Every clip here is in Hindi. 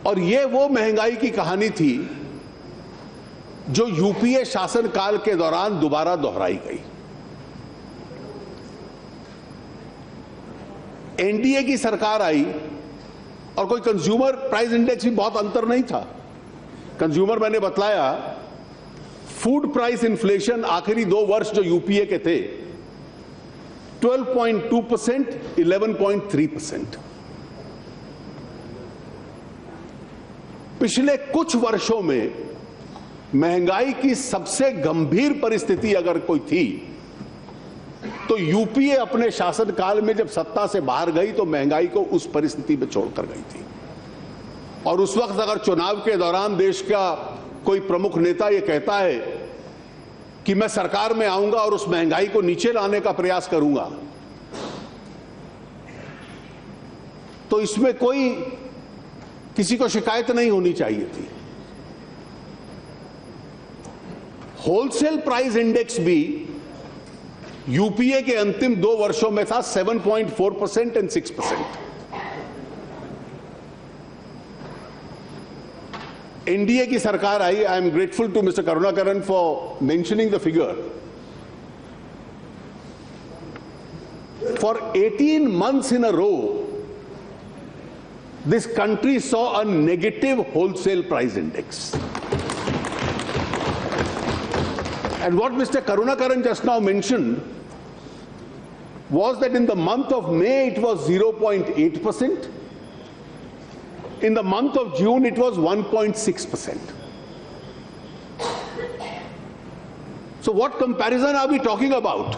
और ये वो महंगाई की कहानी थी जो यूपीए शासनकाल के दौरान दोबारा दोहराई गई। एनडीए की सरकार आई और कोई कंज्यूमर प्राइस इंडेक्स भी बहुत अंतर नहीं था। कंज्यूमर मैंने बतलाया, फूड प्राइस इन्फ्लेशन आखिरी 2 वर्ष जो यूपीए के थे 12.2%, 11.3%। पिछले कुछ वर्षों में महंगाई की सबसे गंभीर परिस्थिति अगर कोई थी तो यूपीए अपने शासनकाल में जब सत्ता से बाहर गई तो महंगाई को उस परिस्थिति में छोड़कर गई थी। और उस वक्त अगर चुनाव के दौरान देश का कोई प्रमुख नेता यह कहता है कि मैं सरकार में आऊंगा और उस महंगाई को नीचे लाने का प्रयास करूंगा, तो इसमें कोई किसी को शिकायत नहीं होनी चाहिए थी। होलसेल प्राइस इंडेक्स भी यूपीए के अंतिम 2 वर्षों में था 7.4% एंड 6%। एनडीए की सरकार आई। I am grateful to mister Karunakaran for mentioning the figure. For 18 months in a row, this country saw a negative wholesale price index. And what Mr. Karunakaran just now mentioned was that in the month of May it was 0.8%. In the month of June it was 1.6%. So what comparison are we talking about?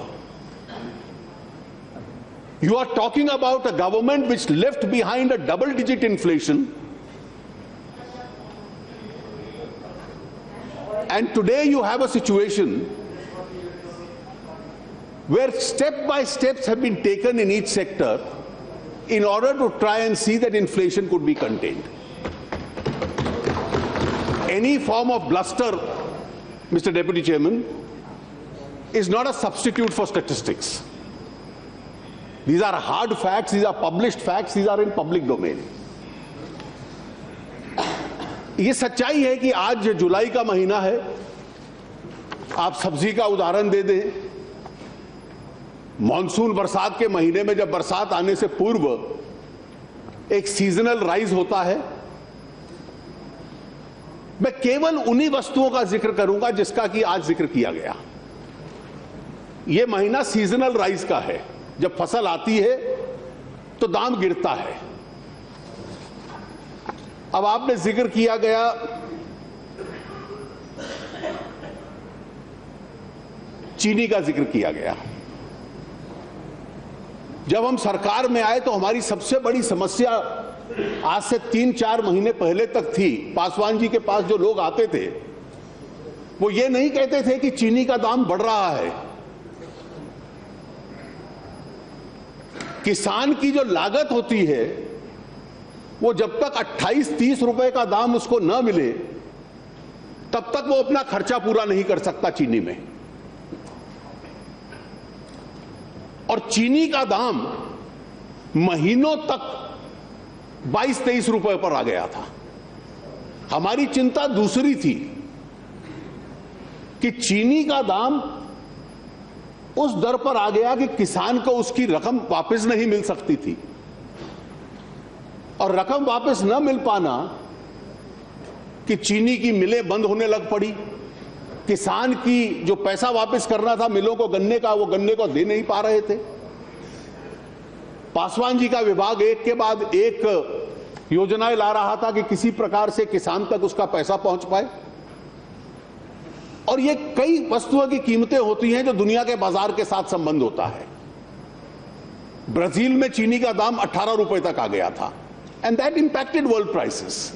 You are talking about a government which left behind a double-digit inflation, and today you have a situation where step-by-steps have been taken in each sector in order to try and see that inflation could be contained. Any form of bluster, Mr. Deputy Chairman, is not a substitute for statistics. These are hard facts, these are published facts, these are in public domain. ये सच्चाई है कि आज जुलाई का महीना है, आप सब्जी का उदाहरण दे दें, मॉनसून बरसात के महीने में जब बरसात आने से पूर्व एक सीजनल राइज होता है। मैं केवल उन्हीं वस्तुओं का जिक्र करूंगा जिसका कि आज जिक्र किया गया। यह महीना सीजनल राइज का है। जब फसल आती है तो दाम गिरता है। अब आपने जिक्र किया गया चीनी का जिक्र किया गया। जब हम सरकार में आए तो हमारी सबसे बड़ी समस्या आज से 3-4 महीने पहले तक थी। पासवान जी के पास जो लोग आते थे वो ये नहीं कहते थे कि चीनी का दाम बढ़ रहा है। किसान की जो लागत होती है वो जब तक 28-30 रुपए का दाम उसको न मिले तब तक वो अपना खर्चा पूरा नहीं कर सकता चीनी में। और चीनी का दाम महीनों तक 22-23 रुपए पर आ गया था। हमारी चिंता दूसरी थी कि चीनी का दाम उस दर पर आ गया कि किसान को उसकी रकम वापस नहीं मिल सकती थी, और रकम वापस न मिल पाना कि चीनी की मिलें बंद होने लग पड़ी। किसान की जो पैसा वापस करना था मिलों को गन्ने का, वो गन्ने को दे नहीं पा रहे थे। पासवान जी का विभाग एक के बाद एक योजनाएं ला रहा था कि किसी प्रकार से किसान तक उसका पैसा पहुंच पाए। और ये कई वस्तुओं की कीमतें होती हैं जो दुनिया के बाजार के साथ संबंध होता है। ब्राजील में चीनी का दाम 18 रुपए तक आ गया था, and that impacted world prices.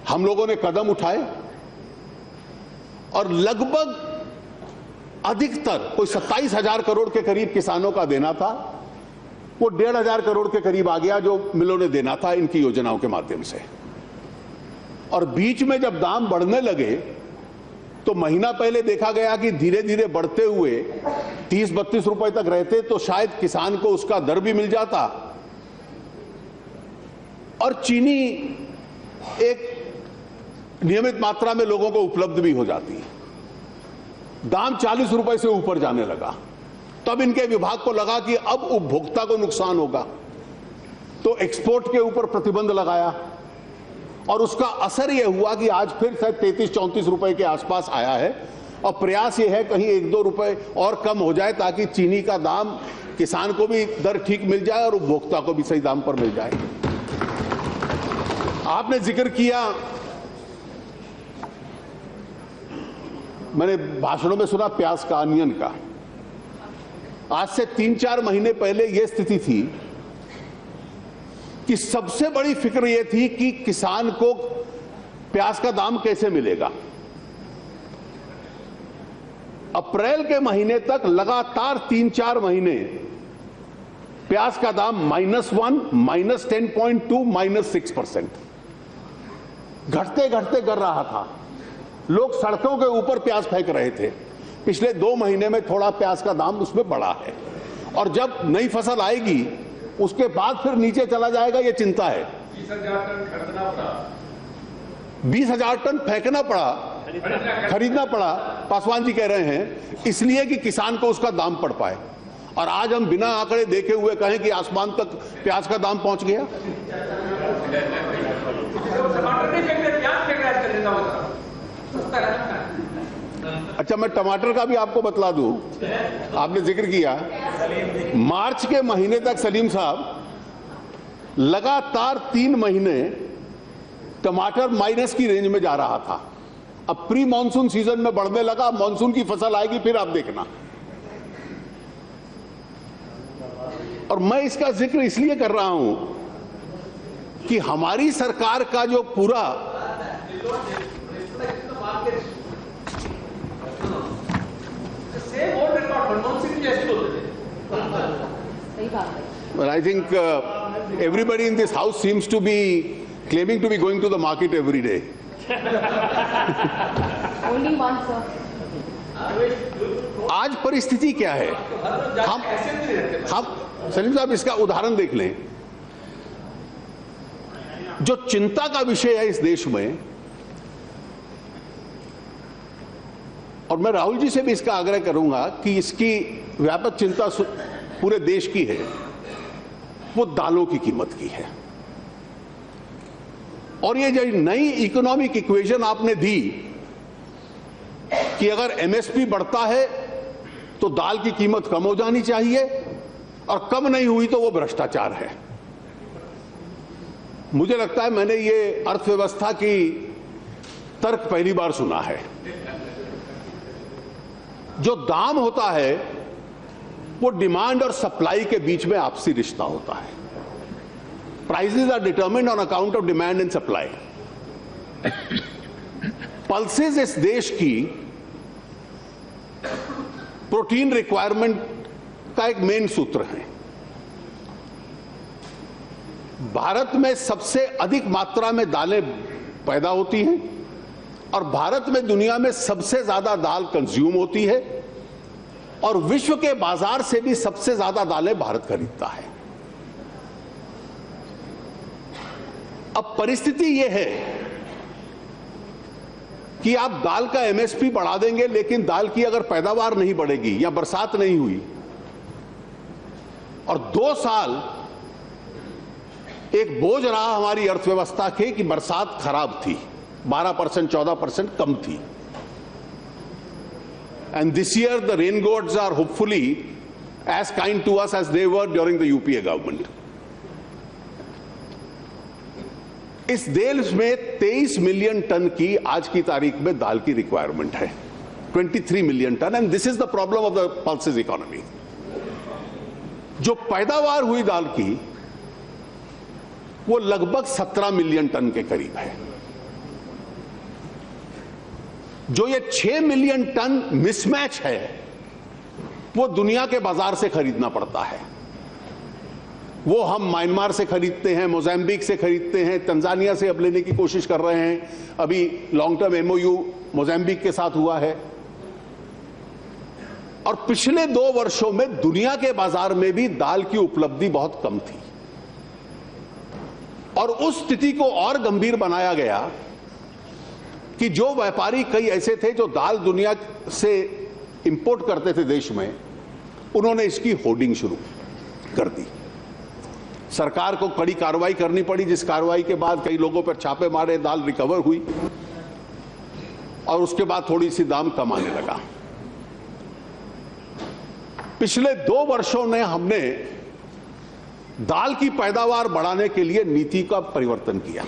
हम लोगों ने कदम उठाए और लगभग अधिकतर कोई 27,000 करोड़ के करीब किसानों का देना था, वो 1,500 करोड़ के करीब आ गया जो मिलों ने देना था इनकी योजनाओं के माध्यम से। और बीच में जब दाम बढ़ने लगे तो महीना पहले देखा गया कि धीरे धीरे बढ़ते हुए 30-32 रुपए तक रहते तो शायद किसान को उसका दर भी मिल जाता और चीनी एक नियमित मात्रा में लोगों को उपलब्ध भी हो जाती है। दाम 40 रुपए से ऊपर जाने लगा, तब इनके विभाग को लगा कि अब उपभोक्ता को नुकसान होगा, तो एक्सपोर्ट के ऊपर प्रतिबंध लगाया और उसका असर यह हुआ कि आज फिर शायद 33-34 रुपए के आसपास आया है। और प्रयास यह है कहीं 1-2 रुपए और कम हो जाए ताकि चीनी का दाम किसान को भी दर ठीक मिल जाए और उपभोक्ता को भी सही दाम पर मिल जाए। आपने जिक्र किया, मैंने भाषणों में सुना प्याज का, अनियन का। आज से 3-4 महीने पहले यह स्थिति थी कि सबसे बड़ी फिक्र यह थी कि किसान को प्याज का दाम कैसे मिलेगा। अप्रैल के महीने तक लगातार 3-4 महीने प्याज का दाम -1, -10.2, -6% घटते घटते गिर रहा था। लोग सड़कों के ऊपर प्याज फेंक रहे थे। पिछले 2 महीने में थोड़ा प्याज का दाम उसमें बढ़ा है, और जब नई फसल आएगी उसके बाद फिर नीचे चला जाएगा, ये चिंता है। 20,000 टन खरीदना पड़ा, 20,000 टन फेंकना पड़ा, खरीदना पड़ा, पासवान जी कह रहे हैं, इसलिए कि किसान को उसका दाम पड़ पाए। और आज हम बिना आंकड़े देखे हुए कहें कि आसमान तक प्याज का दाम पहुंच गया। टमाटर नहीं फेंक रहे, प्याज फेंक रहे हैं। अच्छा, मैं टमाटर का भी आपको बतला दूं, आपने जिक्र किया, मार्च के महीने तक सलीम साहब लगातार 3 महीने टमाटर माइनस की रेंज में जा रहा था। अब प्री मॉनसून सीजन में बढ़ने लगा, मॉनसून की फसल आएगी फिर आप देखना। और मैं इसका जिक्र इसलिए कर रहा हूं कि हमारी सरकार का जो पूरा Well, I think everybody in this house seems to be claiming to be going to the market every day. Only one, sir. आज परिस्थिति क्या है? हम सलीम साहब इसका उदाहरण देख लें। जो चिंता का विषय है इस देश में, और मैं राहुल जी से भी इसका आग्रह करूंगा कि इसकी व्यापक चिंता पूरे देश की है, वो दालों की कीमत की है। और ये जो नई इकोनॉमिक इक्वेशन आपने दी कि अगर एमएसपी बढ़ता है तो दाल की कीमत कम हो जानी चाहिए, और कम नहीं हुई तो वो भ्रष्टाचार है। मुझे लगता है मैंने ये अर्थव्यवस्था की तर्क पहली बार सुना है। जो दाम होता है वो डिमांड और सप्लाई के बीच में आपसी रिश्ता होता है। Prices are determined on account of demand and supply. Pulses इस देश की प्रोटीन रिक्वायरमेंट का एक मेन सूत्र है। भारत में सबसे अधिक मात्रा में दालें पैदा होती हैं, और भारत में दुनिया में सबसे ज्यादा दाल कंज्यूम होती है, और विश्व के बाजार से भी सबसे ज्यादा दालें भारत खरीदता है। अब परिस्थिति यह है कि आप दाल का एमएसपी बढ़ा देंगे, लेकिन दाल की अगर पैदावार नहीं बढ़ेगी या बरसात नहीं हुई, और 2 साल एक बोझ रहा हमारी अर्थव्यवस्था के कि बरसात खराब थी, 12%, 14% कम थी। And this year the rain gods are hopefully as kind to us as they were during the UPA government. इस देश में 23 मिलियन टन की आज की तारीख में दाल की रिक्वायरमेंट है, 23 million ton, and this is the problem of the pulses economy. जो पैदावार हुई दाल की वो लगभग 17 मिलियन टन के करीब है। जो ये 6 मिलियन टन मिसमैच है वो दुनिया के बाजार से खरीदना पड़ता है। वो हम म्यांमार से खरीदते हैं, मोजाम्बिक से खरीदते हैं, तंजानिया से अब लेने की कोशिश कर रहे हैं। अभी लॉन्ग टर्म एमओयू मोजाम्बिक के साथ हुआ है। और पिछले 2 वर्षों में दुनिया के बाजार में भी दाल की उपलब्धि बहुत कम थी, और उस स्थिति को और गंभीर बनाया गया कि जो व्यापारी कई ऐसे थे जो दाल दुनिया से इंपोर्ट करते थे देश में, उन्होंने इसकी होर्डिंग शुरू कर दी। सरकार को कड़ी कार्रवाई करनी पड़ी, जिस कार्रवाई के बाद कई लोगों पर छापे मारे, दाल रिकवर हुई और उसके बाद थोड़ी सी दाम कम आने लगा। पिछले 2 वर्षों में हमने दाल की पैदावार बढ़ाने के लिए नीति का परिवर्तन किया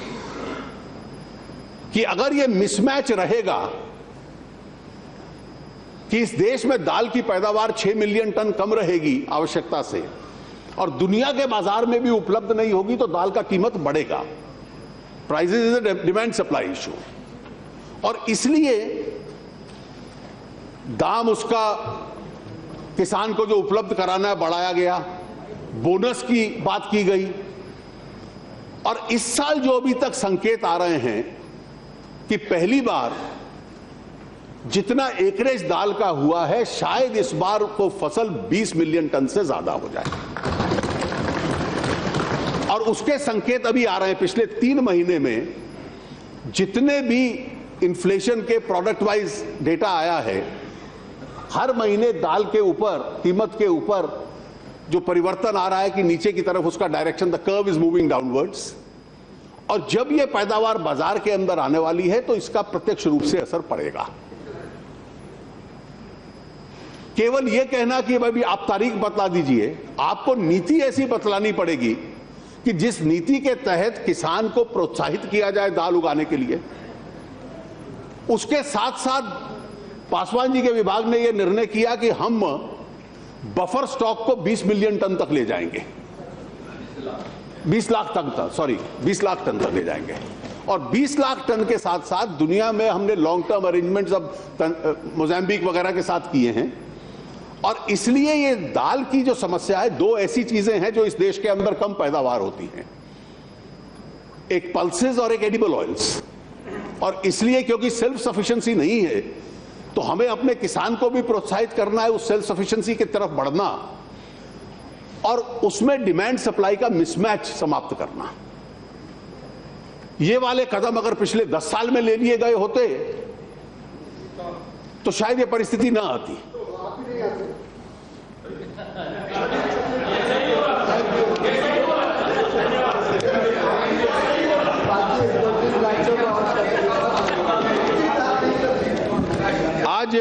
कि अगर यह मिसमैच रहेगा कि इस देश में दाल की पैदावार 6 मिलियन टन कम रहेगी आवश्यकता से और दुनिया के बाजार में भी उपलब्ध नहीं होगी, तो दाल का कीमत बढ़ेगा। Prices is a demand supply issue, और इसलिए दाम उसका किसान को जो उपलब्ध कराना है बढ़ाया गया, बोनस की बात की गई। और इस साल जो अभी तक संकेत आ रहे हैं कि पहली बार जितना एकरेज दाल का हुआ है, शायद इस बार को फसल 20 मिलियन टन से ज्यादा हो जाए, और उसके संकेत अभी आ रहे हैं। पिछले 3 महीने में जितने भी इन्फ्लेशन के प्रोडक्ट वाइज डेटा आया है, हर महीने दाल के ऊपर, कीमत के ऊपर जो परिवर्तन आ रहा है कि नीचे की तरफ उसका direction, the curve is moving downwards. और जब यह पैदावार बाजार के अंदर आने वाली है तो इसका प्रत्यक्ष रूप से असर पड़ेगा। केवल यह कहना कि भाई आप तारीख बतला दीजिए, आपको नीति ऐसी बतलानी पड़ेगी कि जिस नीति के तहत किसान को प्रोत्साहित किया जाए दाल उगाने के लिए। उसके साथ साथ पासवान जी के विभाग ने यह निर्णय किया कि हम बफर स्टॉक को 20 मिलियन टन तक ले जाएंगे, 20 लाख टन तक ले जाएंगे। और 20 लाख टन के साथ साथ दुनिया में हमने लॉन्ग टर्म अरेंजमेंट्स अब मोजाम्बिक वगैरह के साथ किए हैं। और इसलिए ये दाल की जो समस्या है, 2 ऐसी चीजें हैं जो इस देश के अंदर कम पैदावार होती हैं, एक पल्सेस और एक एडिबल ऑयल्स। और इसलिए क्योंकि सेल्फ सफिशिएंसी नहीं है, तो हमें अपने किसान को भी प्रोत्साहित करना है उस सेल्फ सफिशिएंसी की तरफ बढ़ना, और उसमें डिमांड सप्लाई का मिसमैच समाप्त करना। ये वाले कदम अगर पिछले 10 साल में ले लिए गए होते तो शायद ये परिस्थिति ना आती। आज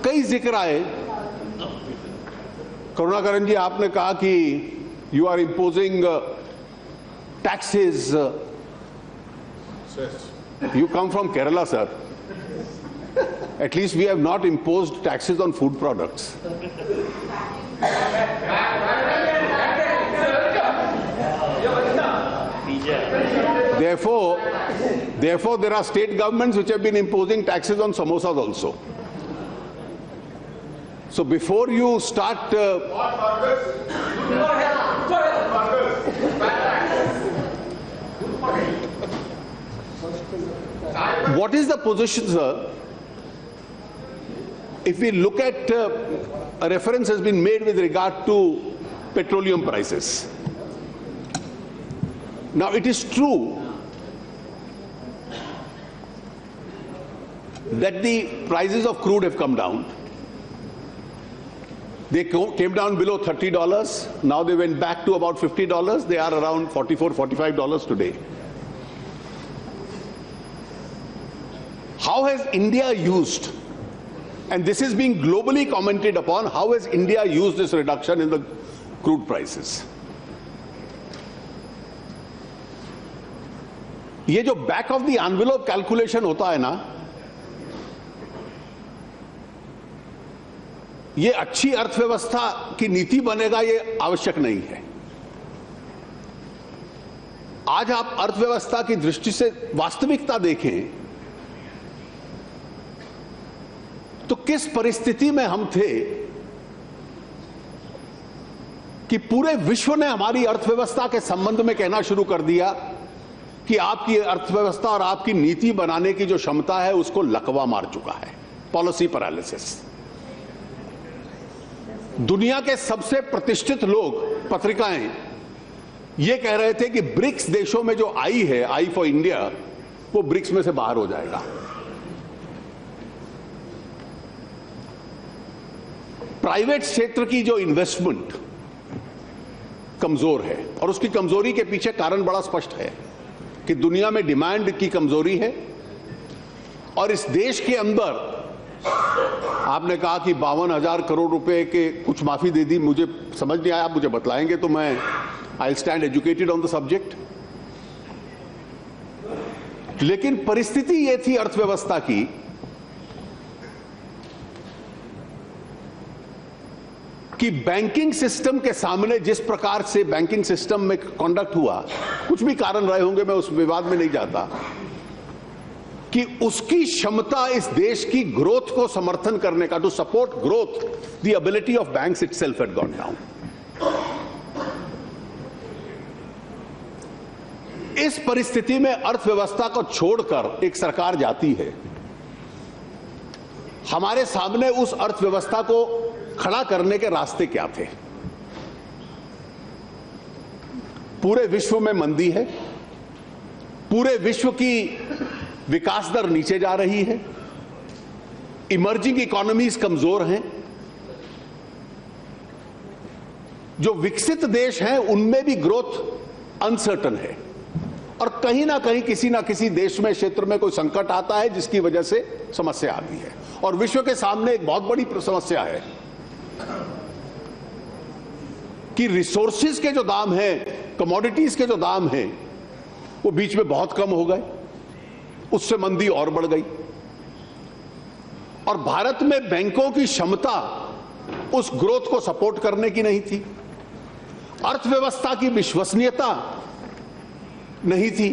कई जिक्र आए। करुणाकरण जी, आपने कहा कि you are imposing taxes. You come from Kerala, sir. At least we have not imposed taxes on food products. Therefore, there are state governments which have been imposing taxes on samosas also. So before you start... What is the position, sir? If we look at a reference has been made with regard to petroleum prices. Now it is true that the prices of crude have come down. They came down below $30. Now they went back to about $50. They are around $44, $45 today. How has India used, and this is being globally commented upon, how has India used this reduction in the crude prices? ये जो back of the envelope calculation होता है ना, ये अच्छी अर्थव्यवस्था की नीति बनेगा ये आवश्यक नहीं है। आज आप अर्थव्यवस्था की दृष्टि से वास्तविकता देखें तो किस परिस्थिति में हम थे कि पूरे विश्व ने हमारी अर्थव्यवस्था के संबंध में कहना शुरू कर दिया कि आपकी अर्थव्यवस्था और आपकी नीति बनाने की जो क्षमता है उसको लकवा मार चुका है, पॉलिसी पैरालिसिस। दुनिया के सबसे प्रतिष्ठित लोग, पत्रिकाएं ये कह रहे थे कि ब्रिक्स देशों में जो आई है, आई फॉर इंडिया, वो ब्रिक्स में से बाहर हो जाएगा। प्राइवेट क्षेत्र की जो इन्वेस्टमेंट कमजोर है, और उसकी कमजोरी के पीछे कारण बड़ा स्पष्ट है कि दुनिया में डिमांड की कमजोरी है, और इस देश के अंदर आपने कहा कि 52,000 करोड़ रुपए के कुछ माफी दे दी, मुझे समझ नहीं आया, आप मुझे बतलाएंगे तो मैं I stand educated on the subject. लेकिन परिस्थिति यह थी अर्थव्यवस्था की कि बैंकिंग सिस्टम के सामने जिस प्रकार से बैंकिंग सिस्टम में कंडक्ट हुआ, कुछ भी कारण रहे होंगे, मैं उस विवाद में नहीं जाता, कि उसकी क्षमता इस देश की ग्रोथ को समर्थन करने का, to support growth, the ability of banks itself had gone down. इस परिस्थिति में अर्थव्यवस्था को छोड़कर एक सरकार जाती है, हमारे सामने उस अर्थव्यवस्था को खड़ा करने के रास्ते क्या थे? पूरे विश्व में मंदी है, पूरे विश्व की विकास दर नीचे जा रही है, इमर्जिंग इकोनॉमीज कमजोर हैं, जो विकसित देश हैं उनमें भी ग्रोथ अनसर्टन है, और कहीं ना कहीं किसी ना किसी देश में, क्षेत्र में कोई संकट आता है जिसकी वजह से समस्या आती है। और विश्व के सामने एक बहुत बड़ी समस्या है कि रिसोर्सेज के जो दाम हैं, कमोडिटीज के जो दाम हैं, वो बीच में बहुत कम हो गए, उससे मंदी और बढ़ गई। और भारत में बैंकों की क्षमता उस ग्रोथ को सपोर्ट करने की नहीं थी, अर्थव्यवस्था की विश्वसनीयता नहीं थी,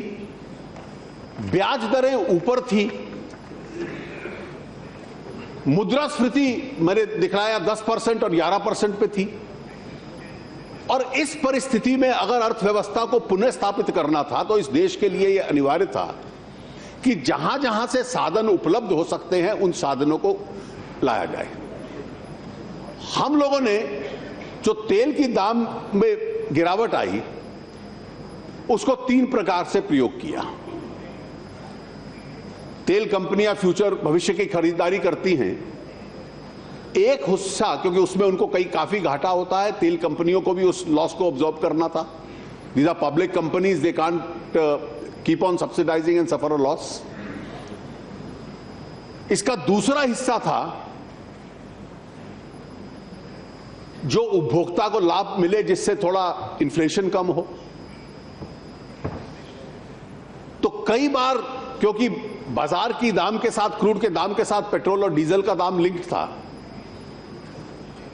ब्याज दरें ऊपर थी, मुद्रास्फीति मैंने दिखाया 10% और 11% पे थी। और इस परिस्थिति में अगर अर्थव्यवस्था को पुनः स्थापित करना था तो इस देश के लिए यह अनिवार्य था कि जहां जहां से साधन उपलब्ध हो सकते हैं उन साधनों को लाया जाए। हम लोगों ने जो तेल की दाम में गिरावट आई, उसको 3 प्रकार से प्रयोग किया। तेल कंपनियां फ्यूचर भविष्य की खरीदारी करती हैं, एक हिस्सा, क्योंकि उसमें उनको काफी घाटा होता है, तेल कंपनियों को भी उस लॉस को ऑब्जॉर्व करना था। These are public companies, they can't keep on subsidising and suffer a loss. इसका दूसरा हिस्सा था जो उपभोक्ता को लाभ मिले, जिससे थोड़ा इन्फ्लेशन कम हो। तो कई बार क्योंकि बाजार की दाम के साथ, क्रूड के दाम के साथ पेट्रोल और डीजल का दाम लिंक्ड था,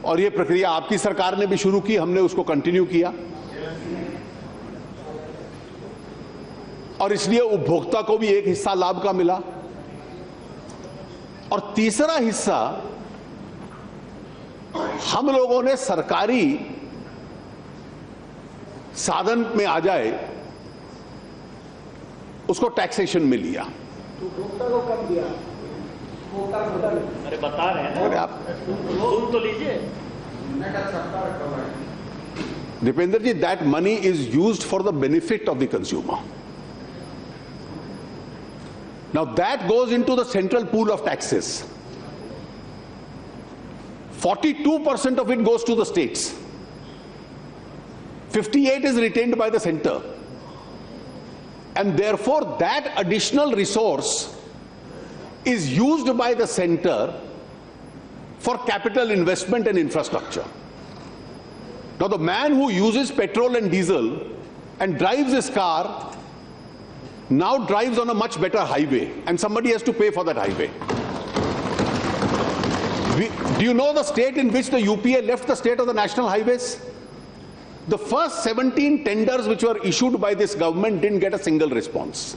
और यह प्रक्रिया आपकी सरकार ने भी शुरू की, हमने उसको कंटिन्यू किया, और इसलिए उपभोक्ता को भी एक हिस्सा लाभ का मिला। और तीसरा हिस्सा हम लोगों ने सरकारी साधन में आ जाए उसको टैक्सेशन में लिया। उपभोक्ता को कम दिया, अरे बता रहे हैं, अरे आप सुन तो लीजिए। Dipendra ji, that money is used for the benefit of the consumer. Now that goes into the central pool of taxes. 42% of it goes to the states. 58% is retained by the center. And therefore that additional resource is used by the center for capital investment and infrastructure. Now the man who uses petrol and diesel and drives his car now drives on a much better highway, and somebody has to pay for that highway. Do you know the state in which the UPA left the state of the national highways? The first 17 tenders which were issued by this government didn't get a single response.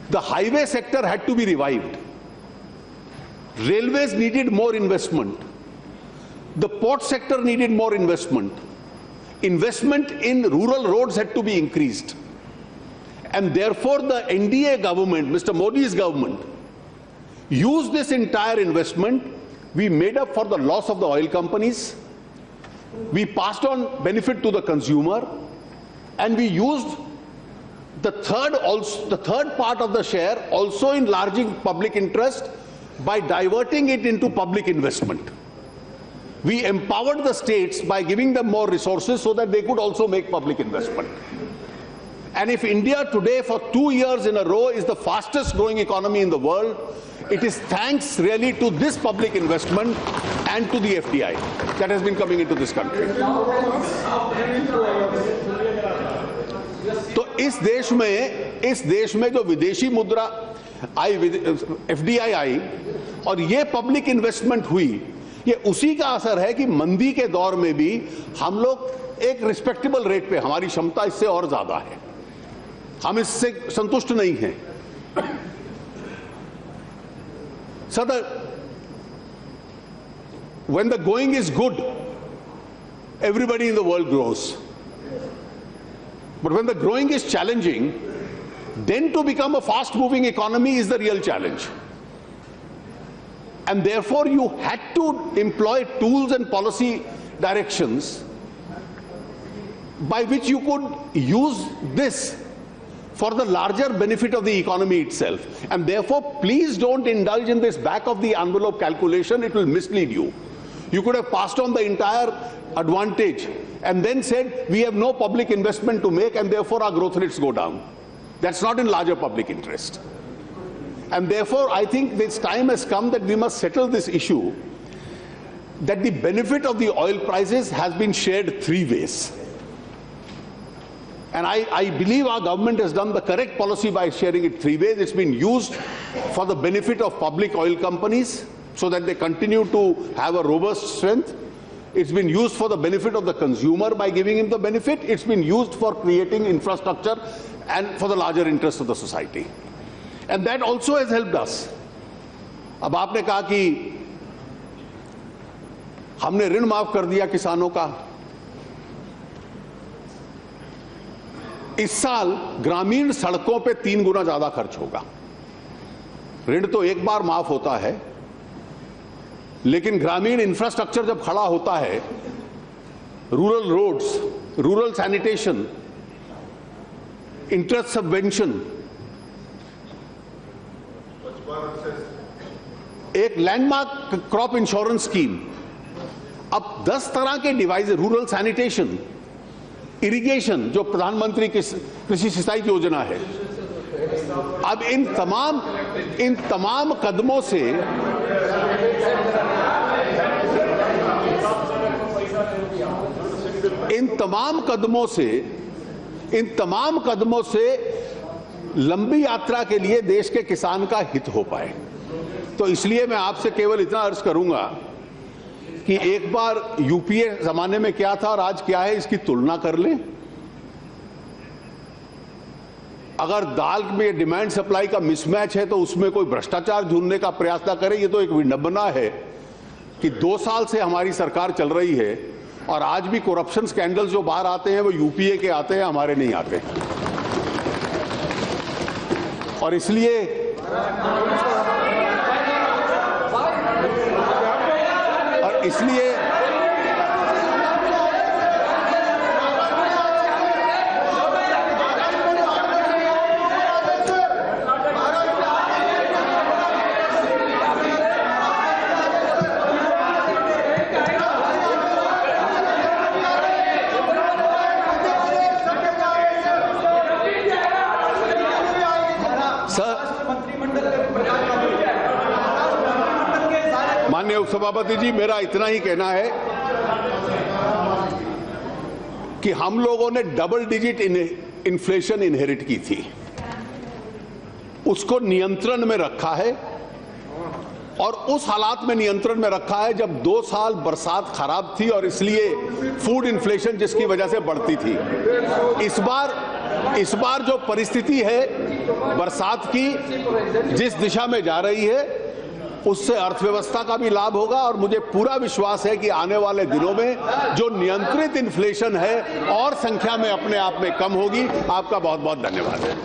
The highway sector had to be revived. Railways needed more investment. The port sector needed more investment. Investment in rural roads had to be increased. And therefore the NDA government, Mr. Modi's government, used this entire investment We made up for the loss of the oil companies. We passed on benefit to the consumer, and we used the third part of the share also enlarging public interest by diverting it into public investment. We empowered the states by giving them more resources so that they could also make public investment. And if India today for 2 years in a row is the fastest growing economy in the world, it is thanks really to this public investment and to the FDI that has been coming into this country. तो इस देश में जो विदेशी मुद्रा आई, FDI आई और ये पब्लिक इन्वेस्टमेंट हुई, ये उसी का असर है कि मंदी के दौर में भी हम लोग एक रिस्पेक्टेबल रेट पे, हमारी क्षमता इससे और ज्यादा है, हम इससे संतुष्ट नहीं हैं। So when the going is good, everybody in the world grows. But when the growing is challenging, then to become a fast-moving economy is the real challenge. And therefore, you had to employ tools and policy directions by which you could use this for the larger benefit of the economy itself. And therefore, please don't indulge in this back-of-the-envelope calculation. It will mislead you. You could have passed on the entire advantage and then said, we have no public investment to make and therefore our growth rates go down. That's not in larger public interest. And therefore, I think this time has come that we must settle this issue, that the benefit of the oil prices has been shared 3 ways. And I believe our government has done the correct policy by sharing it 3 ways. It's been used for the benefit of public oil companies so that they continue to have a robust strength. It's been used for the benefit of the consumer by giving him the benefit. It's been used for creating infrastructure and for the larger interest of the society. And that also has helped us. अब आपने कहा कि हमने ऋण माफ कर दिया किसानों का। इस साल ग्रामीण सड़कों पे 3 गुना ज्यादा खर्च होगा। ऋण तो एक बार माफ होता है, लेकिन ग्रामीण इंफ्रास्ट्रक्चर जब खड़ा होता है, rural roads, rural sanitation, interest subvention, एक लैंडमार्क क्रॉप इंश्योरेंस स्कीम, अब 10 तरह के डिवाइस, रूरल सैनिटेशन, इरिगेशन जो प्रधानमंत्री कृषि सिंचाई योजना है, अब इन तमाम कदमों से लंबी यात्रा के लिए देश के किसान का हित हो पाए। तो इसलिए मैं आपसे केवल इतना अर्ज करूंगा कि एक बार यूपीए जमाने में क्या था और आज क्या है, इसकी तुलना कर लें। अगर दाल में डिमांड सप्लाई का मिसमैच है तो उसमें कोई भ्रष्टाचार ढूंढने का प्रयास ना करें। ये तो एक विडंबना है कि 2 साल से हमारी सरकार चल रही है और आज भी करप्शन स्कैंडल जो बाहर आते हैं वो यूपीए के आते हैं, हमारे नहीं आते। और इसलिए माननीय उपसभापति जी, मेरा इतना ही कहना है कि हम लोगों ने डबल डिजिट इन्फ्लेशन इनहेरिट की थी, उसको नियंत्रण में रखा है और उस हालात में नियंत्रण में रखा है जब 2 साल बरसात खराब थी और इसलिए फूड इन्फ्लेशन जिसकी वजह से बढ़ती थी। इस बार जो परिस्थिति है बरसात की जिस दिशा में जा रही है उससे अर्थव्यवस्था का भी लाभ होगा और मुझे पूरा विश्वास है कि आने वाले दिनों में जो नियंत्रित इन्फ्लेशन है और संख्या में अपने आप में कम होगी। आपका बहुत बहुत धन्यवाद।